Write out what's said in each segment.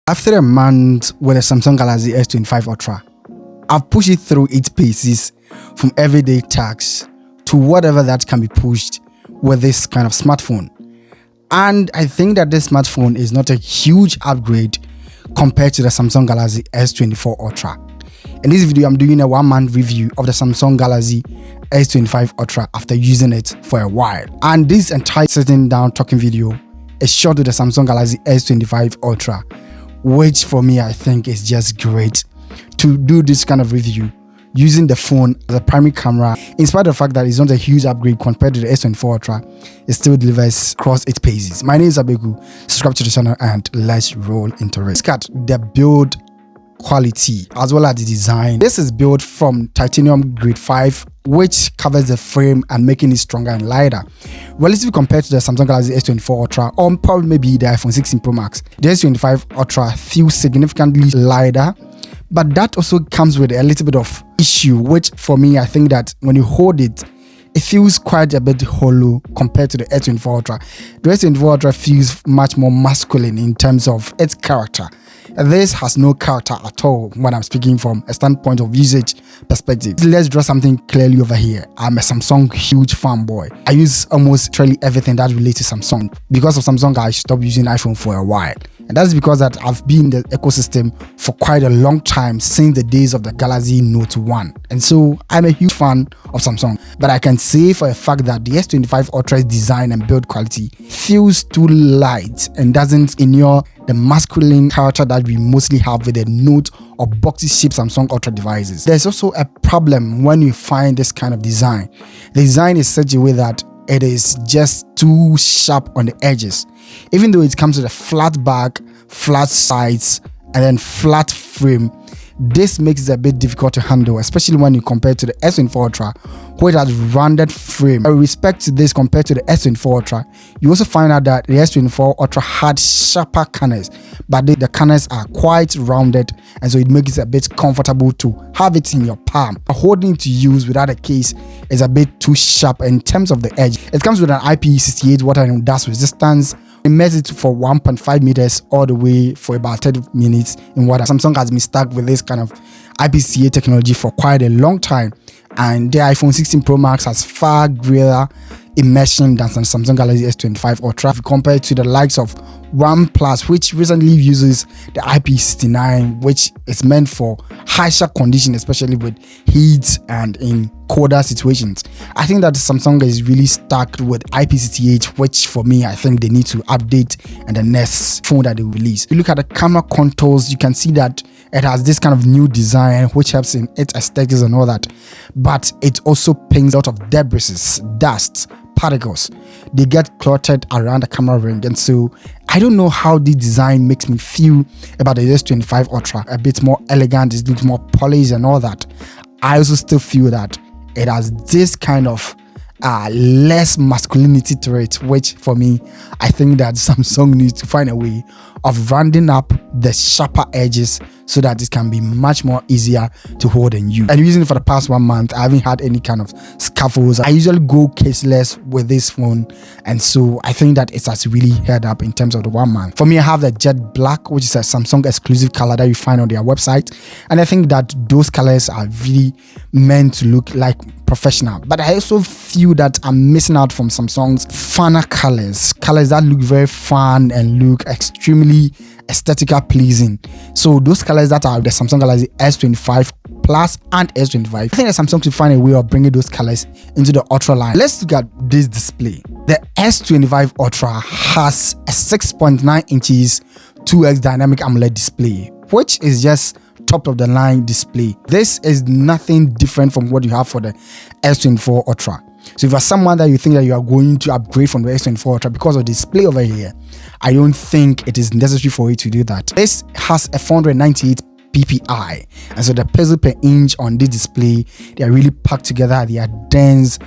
After a month with a Samsung Galaxy S25 Ultra, I've pushed it through its paces from everyday tasks to whatever that can be pushed with this kind of smartphone. And I think that this smartphone is not a huge upgrade compared to the Samsung Galaxy S24 Ultra. In this video, I'm doing a 1-month review of the Samsung Galaxy S25 Ultra after using it for a while. And this entire sitting down talking video is shot with the Samsung Galaxy S25 Ultra, which for me, I think is just great to do this kind of review using the phone as a primary camera. In spite of the fact that it's not a huge upgrade compared to the S24 Ultra, it still delivers across its paces. My name is ABEiiKU. Subscribe to the channel and let's roll into it. Look at the build quality as well as the design. This is built from titanium grade 5, which covers the frame and making it stronger and lighter. Relatively compared to the Samsung Galaxy S24 Ultra or probably maybe the iPhone 16 Pro Max, the S25 Ultra feels significantly lighter, but that also comes with a little bit of issue, which for me, I think that when you hold it, it feels quite a bit hollow compared to the S24 Ultra. The S24 Ultra feels much more masculine in terms of its character. This has no character at all when I'm speaking from a standpoint of usage perspective. Let's draw something clearly over here. I'm a Samsung huge fanboy. I use almost literally everything that relates to Samsung. Because of Samsung, I stopped using iPhone for a while. And that's because that I've been in the ecosystem for quite a long time, since the days of the Galaxy Note 1. And so I'm a huge fan of Samsung. But I can say for a fact that the S25 Ultra's design and build quality feels too light and doesn't inure the masculine character that we mostly have with the Note or boxy shaped Samsung Ultra devices. There's also a problem when you find this kind of design. The design is such a way that it is just too sharp on the edges. Even though it comes with a flat back, flat sides, and then flat frame, this makes it a bit difficult to handle, especially when you compare to the S24 Ultra, which has rounded frame. With respect to this compared to the S24 Ultra, you also find out that the S24 Ultra had sharper corners, but the corners are quite rounded, and so it makes it a bit comfortable to have it in your palm. Holding to use without a case is a bit too sharp in terms of the edge. It comes with an IPE68 water and dust resistance. It measures it for 1.5 meters all the way for about 30 minutes in water. Samsung has been stuck with this kind of IPCA technology for quite a long time, and the iPhone 16 Pro Max has far greater immersion than Samsung Galaxy S25 Ultra compared to the likes of OnePlus, which recently uses the IP69, which is meant for harsher conditions, especially with heat and in colder situations. I think that Samsung is really stuck with IP68, which for me, I think they need to update in the next phone that they release. If you look at the camera contours, you can see that it has this kind of new design which helps in its aesthetics and all that, but it also pings out of debris, dust, particles. They get cluttered around the camera ring, and so I don't know how the design makes me feel about the S25 Ultra. A bit more elegant, it looks more polished and all that. I also still feel that it has this kind of less masculinity to it, which for me, I think that Samsung needs to find a way of rounding up the sharper edges so that it can be much more easier to hold and use. And using it for the past 1 month, I haven't had any kind of scuffles. I usually go caseless with this phone, and so I think that it has really held up in terms of the 1 month. For me, I have the jet black, which is a Samsung exclusive color that you find on their website, and I think that those colors are really meant to look like professional. But I also feel that I'm missing out from Samsung's funner colors that look very fun and look extremely aesthetically pleasing. So those colors that are the Samsung Galaxy S25 Plus and S25, I think that Samsung should find a way of bringing those colors into the Ultra line. Let's look at this display. The S25 Ultra has a 6.9 inches 2x dynamic AMOLED display, which is just top of the line display. This is nothing different from what you have for the S24 Ultra. So if you're someone that you think that you are going to upgrade from the S24 Ultra because of the display over here, I don't think it is necessary for you to do that. This has a 498 ppi, and so the pixel per inch on this display, they are really packed together. They are dense,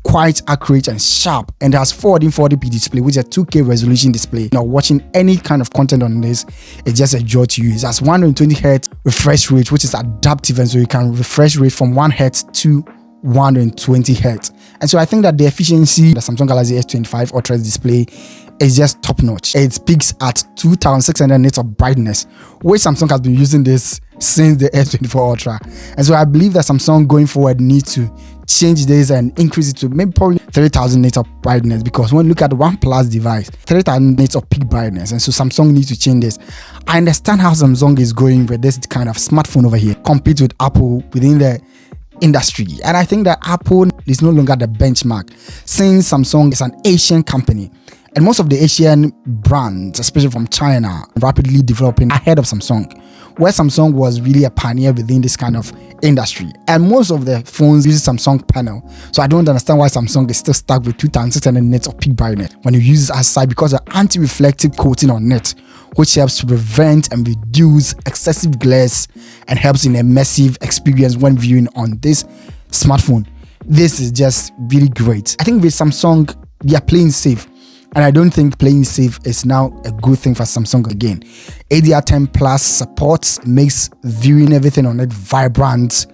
quite accurate and sharp, and it has 1440p display, which is a 2K resolution display. Now watching any kind of content on this, it's just a joy to use. It has 120 Hz refresh rate, which is adaptive, and so you can refresh rate from 1 Hz to 120 Hz. And so I think that the efficiency the Samsung Galaxy S25 Ultra display is just top notch. It peaks at 2600 nits of brightness, which Samsung has been using this since the S24 Ultra. And so I believe that Samsung going forward needs to change this and increase it to maybe probably 3000 nits of brightness, because when you look at the OnePlus device, 3000 nits of peak brightness, and so Samsung needs to change this. I understand how Samsung is going with this kind of smartphone over here, compete with Apple within the industry, and I think that Apple is no longer the benchmark, since Samsung is an Asian company. And most of the Asian brands, especially from China, rapidly developing ahead of Samsung, where Samsung was really a pioneer within this kind of industry. And most of the phones use Samsung panel. So I don't understand why Samsung is still stuck with 2600 nits of peak brightness when you use it outside, because of anti-reflective coating on it, which helps to prevent and reduce excessive glare and helps in a immersive experience when viewing on this smartphone. This is just really great. I think with Samsung, they are playing safe. And I don't think playing safe is now a good thing for Samsung again. ADR10 Plus support makes viewing everything on it vibrant,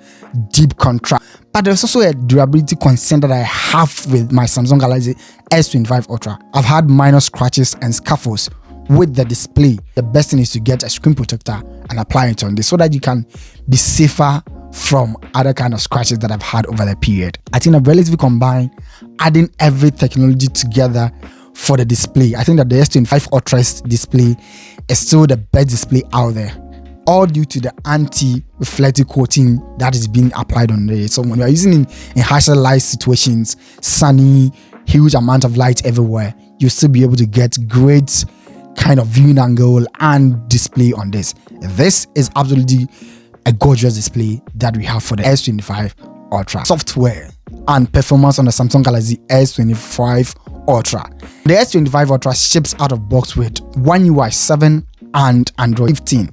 deep contrast. But there's also a durability concern that I have with my Samsung Galaxy S25 Ultra. I've had minor scratches and scuffles with the display. The best thing is to get a screen protector and apply it on this so that you can be safer from other kind of scratches that I've had over the period. I think that relatively combined, adding every technology together for the display, I think that the S25 Ultra's display is still the best display out there, all due to the anti-reflective coating that is being applied on it. So when you are using in harsher light situations, sunny, huge amount of light everywhere, you'll still be able to get great kind of viewing angle and display on this. This is absolutely a gorgeous display that we have for the S25 Ultra. Software and performance on the Samsung Galaxy S25 Ultra. The S25 Ultra ships out of box with One UI 7 and Android 15.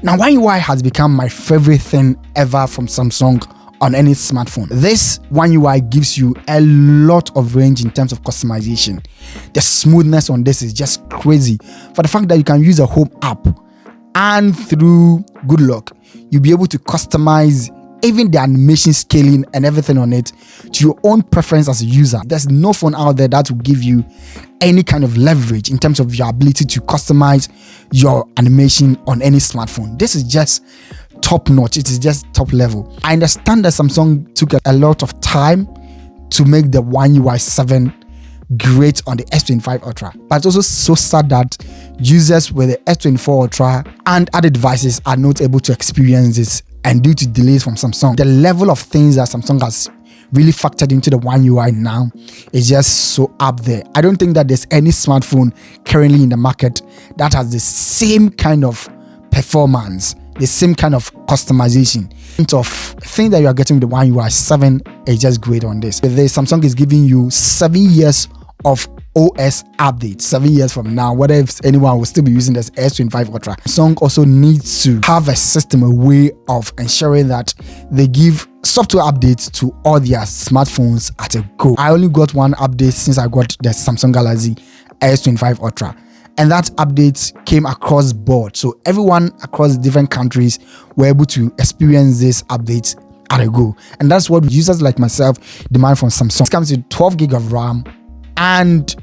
Now, One UI has become my favorite thing ever from Samsung on any smartphone. This One UI gives you a lot of range in terms of customization. The smoothness on this is just crazy. For the fact that you can use a home app, and through good luck, you'll be able to customize even the animation scaling and everything on it to your own preference as a user. There's no phone out there that will give you any kind of leverage in terms of your ability to customize your animation on any smartphone. This is just top notch. It is just top level. I understand that Samsung took a lot of time to make the One UI 7 great on the S25 Ultra, but it's also so sad that users with the S24 Ultra and other devices are not able to experience this. And due to delays from Samsung, the level of things that Samsung has really factored into the One UI now is just so up there. I don't think that there's any smartphone currently in the market that has the same kind of performance, the same kind of customization. Of things that you are getting with the One UI 7 is just great on this. With this, Samsung is giving you 7 years of OS updates. 7 years from now, what if anyone will still be using this S25 Ultra? Samsung also needs to have a system, a way of ensuring that they give software updates to all their smartphones at a go. I only got one update since I got the Samsung Galaxy S25 Ultra, and that update came across board. So everyone across different countries were able to experience this update at a go. And that's what users like myself demand from Samsung. It comes with 12 gig of RAM and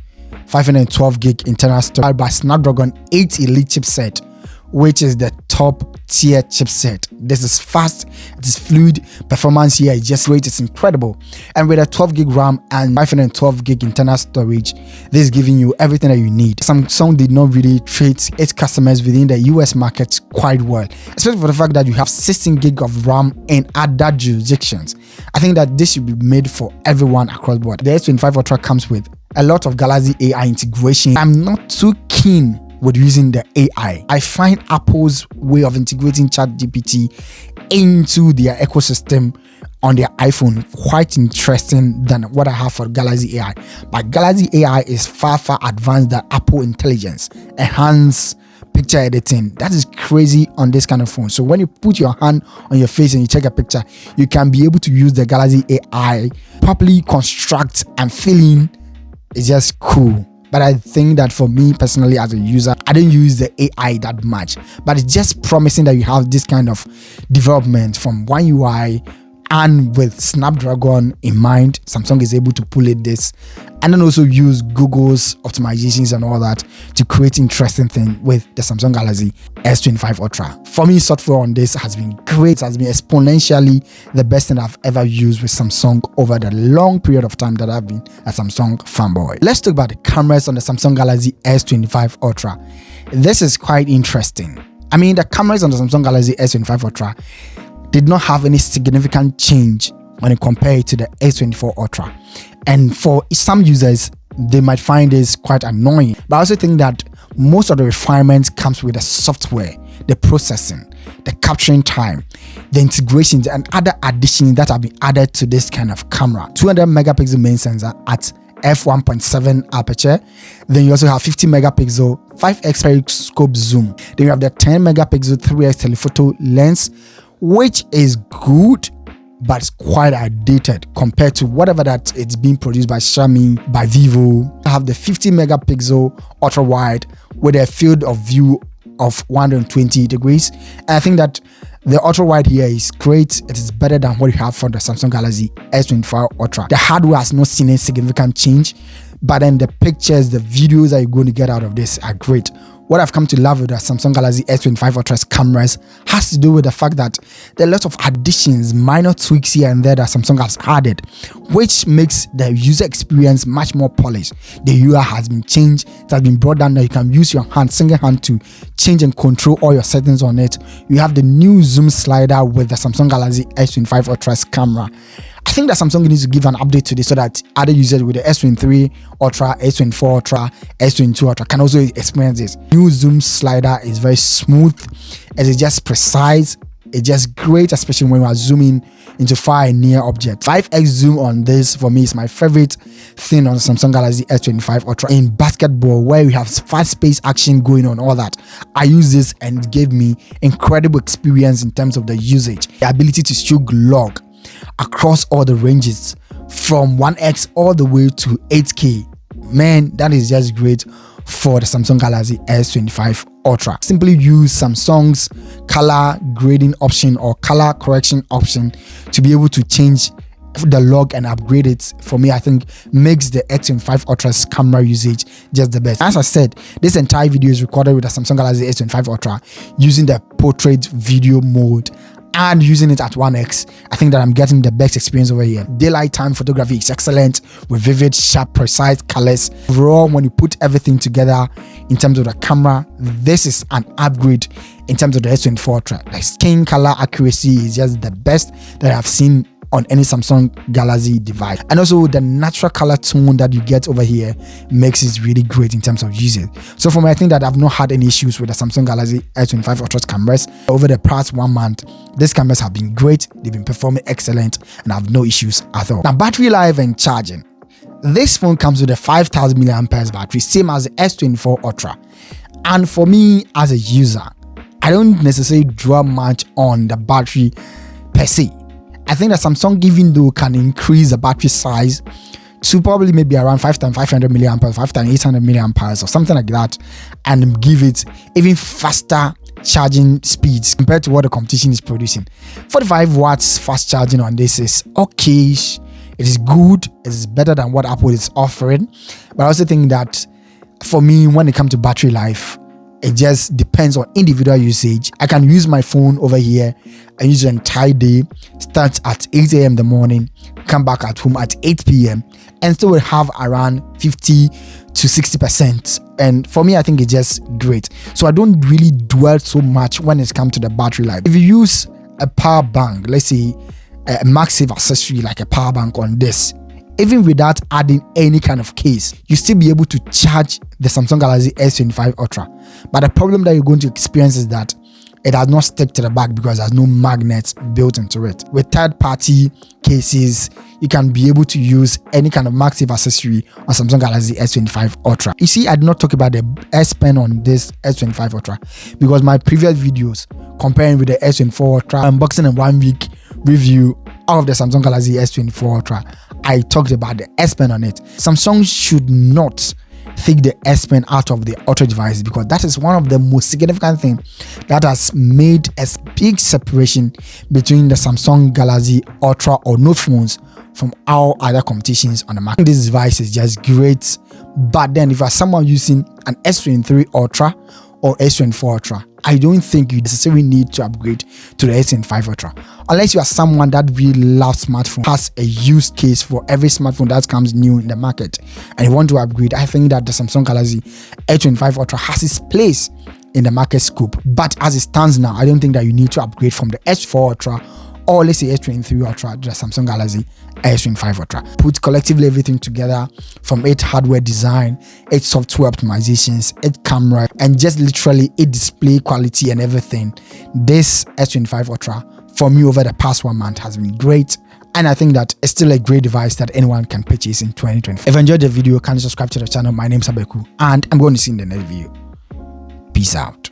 512 gig internal storage by Snapdragon 8 Elite chipset, which is the top tier chipset. This is fast, it is fluid, performance here is just great, it's incredible. And with a 12 gig RAM and 512 gig internal storage, this is giving you everything that you need. Samsung did not really treat its customers within the US market quite well, especially for the fact that you have 16 gig of RAM in other jurisdictions. I think that this should be made for everyone across board. The S25 Ultra comes with a lot of Galaxy AI integration. I'm not too keen with using the AI. I find Apple's way of integrating ChatGPT into their ecosystem on their iPhone quite interesting than what I have for Galaxy AI. But Galaxy AI is far advanced than Apple Intelligence, enhanced picture editing. That is crazy on this kind of phone. So when you put your hand on your face and you take a picture, you can be able to use the Galaxy AI, properly construct and fill in. It's just cool. But I think that for me personally as a user, I didn't use the AI that much. But it's just promising that you have this kind of development from One UI And with Snapdragon in mind, Samsung is able to pull it this and then also use Google's optimizations and all that to create interesting things with the Samsung Galaxy S25 Ultra. For me, software on this has been great. It has been exponentially the best thing I've ever used with Samsung over the long period of time that I've been a Samsung fanboy. Let's talk about the cameras on the Samsung Galaxy S25 Ultra. This is quite interesting. I mean, the cameras on the Samsung Galaxy S25 Ultra did not have any significant change when you compare it to the S24 Ultra. And for some users, they might find this quite annoying. But I also think that most of the refinements comes with the software, the processing, the capturing time, the integrations, and other additions that have been added to this kind of camera. 200 megapixel main sensor at f1.7 aperture. Then you also have 50 megapixel 5x periscope zoom. Then you have the 10 megapixel 3x telephoto lens, which is good, but it's quite outdated compared to whatever that it's being produced by Xiaomi, by Vivo. I have the 50 megapixel ultra wide with a field of view of 120 degrees. And I think that the ultra wide here is great. It is better than what you have for the Samsung Galaxy S24 Ultra. The hardware has not seen any significant change, but then the pictures, the videos that you're going to get out of this are great. What I've come to love with the Samsung Galaxy S25 Ultra's cameras has to do with the fact that there are lots of additions, minor tweaks here and there that Samsung has added, which makes the user experience much more polished. The UI has been changed, it has been brought down that you can use your hand, single hand, to change and control all your settings on it. You have the new zoom slider with the Samsung Galaxy S25 Ultra's camera. I think that Samsung needs to give an update to this so that other users with the S23 Ultra, S24 Ultra, S22 Ultra can also experience this. New zoom slider is very smooth. It is just precise. It's just great, especially when we are zooming into far and near objects. 5x zoom on this for me is my favorite thing on the Samsung Galaxy S25 Ultra. In basketball, where we have fast paced action going on, all that, I use this and it gave me incredible experience in terms of the usage. The ability to shoot log across all the ranges from 1x all the way to 8K. Man, that is just great for the Samsung Galaxy S25 Ultra. Simply use Samsung's color grading option or color correction option to be able to change the log and upgrade it. For me, I think makes the S25 Ultra's camera usage just the best. As I said, this entire video is recorded with the Samsung Galaxy S25 Ultra using the portrait video mode and using it at 1x. I think that I'm getting the best experience over here. Daylight time photography is excellent with vivid, sharp, precise colors. Overall, when you put everything together in terms of the camera, this is an upgrade in terms of the S24 Ultra. The skin color accuracy is just the best that I've seen on any Samsung Galaxy device. And also the natural color tone that you get over here makes it really great in terms of using. So for me, I think that I've not had any issues with the Samsung Galaxy S25 Ultra cameras. Over the past 1 month, these cameras have been great. They've been performing excellent and I have no issues at all. Now, battery life and charging. This phone comes with a 5000 mAh battery, same as the S24 Ultra. And for me as a user, I don't necessarily dwell much on the battery per se. I think that Samsung, even though, can increase the battery size to probably maybe around 5500 mAh, 5800 mAh or something like that, and give it even faster charging speeds compared to what the competition is producing. 45 watts fast charging on this is okay. It is good. It is better than what Apple is offering. But I also think that for me, when it comes to battery life, it just depends on individual usage. I can use my phone over here and use the entire day, start at 8 a.m. in the morning, come back at home at 8 p.m. and still will have around 50 to 60%. And for me, I think it's just great. So I don't really dwell so much when it comes to the battery life. If you use a power bank, let's say a MagSafe accessory like a power bank on this, even without adding any kind of case, you still be able to charge the Samsung Galaxy S25 Ultra. But the problem that you're going to experience is that it does not stick to the back because there's no magnets built into it. With third-party cases, you can be able to use any kind of MagSafe accessory on Samsung Galaxy S25 Ultra. You see, I did not talk about the S Pen on this S25 Ultra because my previous videos comparing with the S24 Ultra, unboxing and 1 week review of the Samsung Galaxy S24 Ultra, I talked about the S Pen on it. Samsung should not take the S Pen out of the Ultra device, because that is one of the most significant things that has made a big separation between the Samsung Galaxy Ultra or Note phones from all other competitions on the market. This device is just great, but then if you're someone using an S23 Ultra or S24 Ultra, I don't think you necessarily need to upgrade to the S25 Ultra, unless you are someone that really loves smartphone, has a use case for every smartphone that comes new in the market, and you want to upgrade. I think that the Samsung Galaxy S25 Ultra has its place in the market scope, but as it stands now, I don't think that you need to upgrade from the S4 Ultra or let's say S23 Ultra to the Samsung Galaxy S25 Ultra. Put collectively everything together, from its hardware design, its software optimizations, its camera, and just literally its display quality and everything. This S25 Ultra for me over the past 1 month has been great, and I think that it's still a great device that anyone can purchase in 2024. If you enjoyed the video, can you subscribe to the channel? My name is ABEiiiKU, and I'm going to see you in the next video. Peace out.